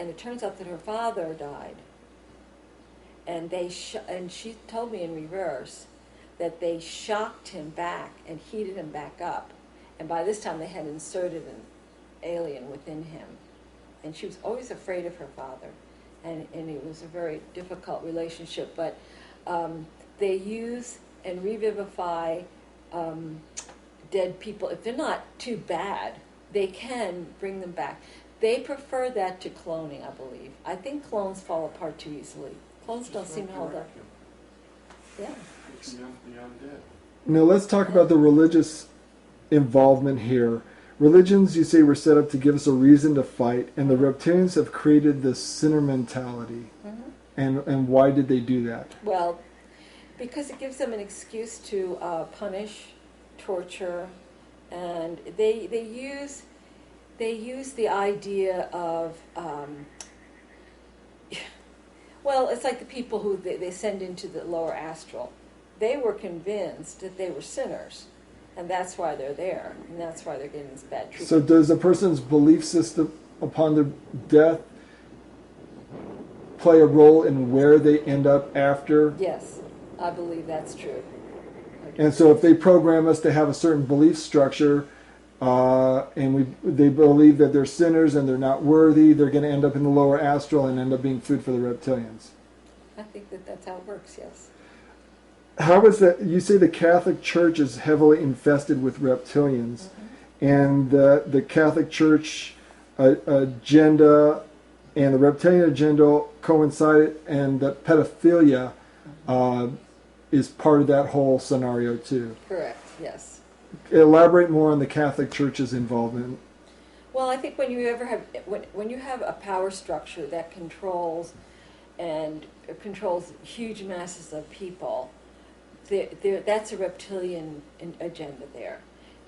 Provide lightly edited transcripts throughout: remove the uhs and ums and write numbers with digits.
and it turns out that her father died. And and she told me in reverse that they shocked him back and heated him back up. And by this time they had inserted an alien within him. And she was always afraid of her father. And it was a very difficult relationship. But they use and revivify dead people. If they're not too bad, they can bring them back. They prefer that to cloning, I believe. I think clones fall apart too easily. Clones don't seem to hold up. Yeah. It's the undead. Now let's talk about the religious involvement here. Religions, you say, were set up to give us a reason to fight, and the reptilians have created this sinner mentality. Mm-hmm. And why did they do that? Well, because it gives them an excuse to punish, torture, and they use the idea of well, it's like the people who they send into the lower astral. They were convinced that they were sinners, and that's why they're there, and that's why they're getting this bad treatment. So does a person's belief system upon their death play a role in where they end up after? Yes, I believe that's true. And so if they program us to have a certain belief structure, and they believe that they're sinners and they're not worthy, they're going to end up in the lower astral and end up being food for the reptilians. I think that's how it works, yes. How is that? You say the Catholic Church is heavily infested with reptilians, mm-hmm. and the Catholic Church agenda and the reptilian agenda coincide, and that pedophilia is part of that whole scenario too. Correct, yes. Elaborate more on the Catholic Church's involvement. Well, I think when you have a power structure that controls huge masses of people, that's a reptilian agenda there,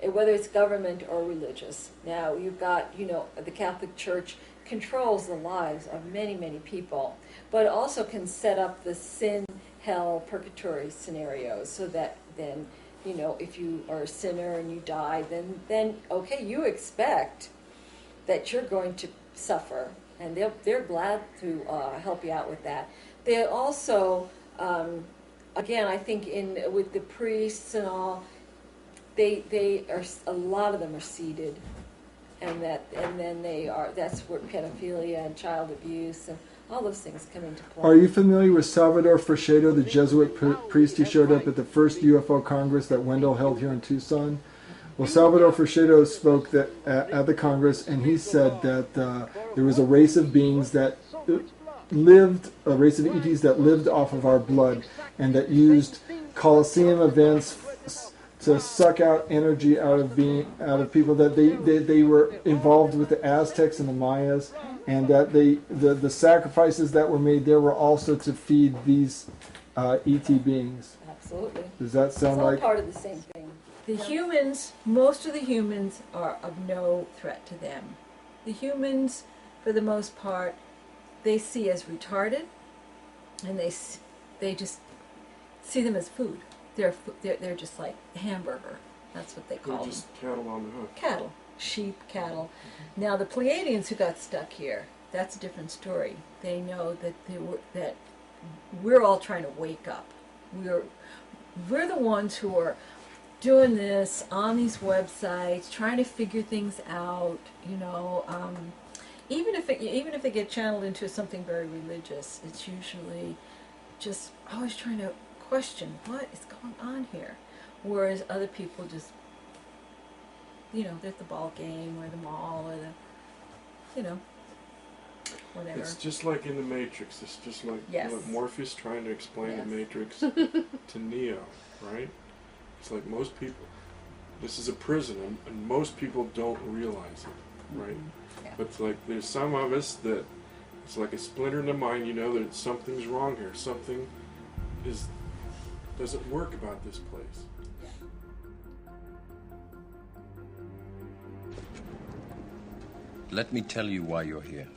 whether it's government or religious. Now you've got, the Catholic Church controls the lives of many, many people, but also can set up the sin, hell, purgatory scenarios so that then, if you are a sinner and you die, then okay, you expect that you're going to suffer, and they're glad to help you out with that. They also, again, I think with the priests and all, they are, a lot of them are seeded, and then that's where pedophilia and child abuse and all those things come into play. Are you familiar with Salvador Freixedo, the Jesuit priest who showed up at the first UFO Congress that Wendell held here in Tucson? Well, Salvador Freixedo spoke at the Congress, and he said that there was a race of beings that lived, a race of ETs that lived off of our blood, and that used Colosseum events to suck out energy out of people, that they were involved with the Aztecs and the Mayas, and that the sacrifices that were made there were also to feed these ET beings. Absolutely. Does that sound like... It's all part of the same thing. The humans, most of the humans are of no threat to them. The humans, for the most part, they see as retarded, and they just see them as food. They're just like hamburger. That's what they call them. They're just cattle on the hook. Cattle. Sheep, cattle. Now the Pleiadians who got stuck here, that's a different story. They know that we're all trying to wake up. We're the ones who are doing this on these websites, trying to figure things out. Even if they get channeled into something very religious, it's usually just always trying to question what is going on here, whereas other people just, they're at the ball game or the mall or the, whatever. It's just like in the Matrix. It's just like Morpheus trying to explain the Matrix to Neo, right? It's like most people, this is a prison, and most people don't realize it, right? Mm-hmm. Yeah. But it's like there's some of us that it's like a splinter in the mind. That something's wrong here. Something doesn't work about this place. Let me tell you why you're here.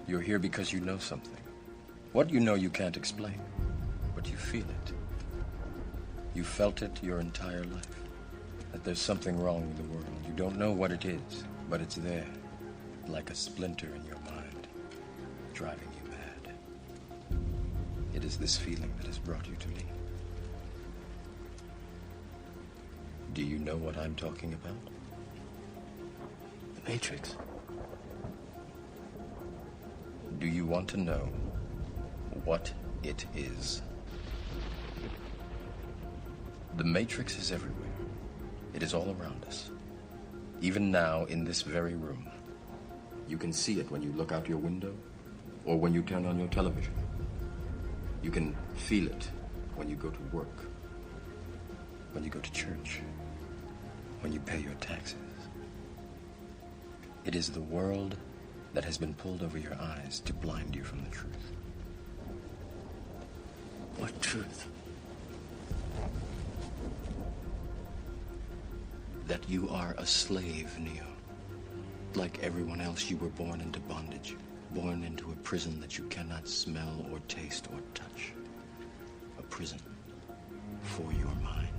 You're here because you know something. What you know you can't explain, but you feel it. You felt it your entire life, that there's something wrong with the world. You don't know what it is, but it's there. like a splinter in your mind, driving you mad. It is this feeling that has brought you to me. Do you know what I'm talking about? The Matrix. Do you want to know what it is? The Matrix is everywhere. It is all around us. Even now, in this very room. You can see it when you look out your window or when you turn on your television. You can feel it when you go to work, when you go to church, when you pay your taxes. It is the world that has been pulled over your eyes to blind you from the truth. What truth? That you are a slave, Neo. Like everyone else, you were born into bondage, born into a prison that you cannot smell or taste or touch. A prison for your mind.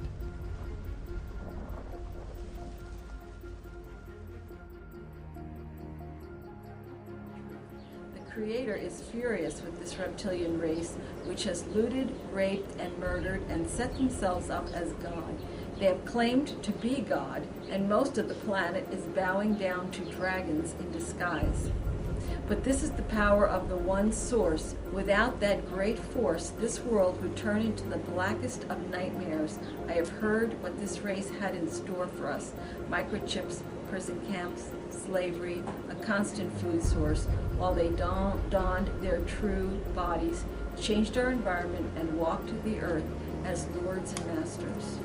The Creator is furious with this reptilian race, which has looted, raped, and murdered, and set themselves up as God. They have claimed to be God, and most of the planet is bowing down to dragons in disguise. But this is the power of the one source. Without that great force, this world would turn into the blackest of nightmares. I have heard what this race had in store for us. Microchips, prison camps, slavery, a constant food source, while they donned their true bodies, changed our environment, and walked the earth as lords and masters.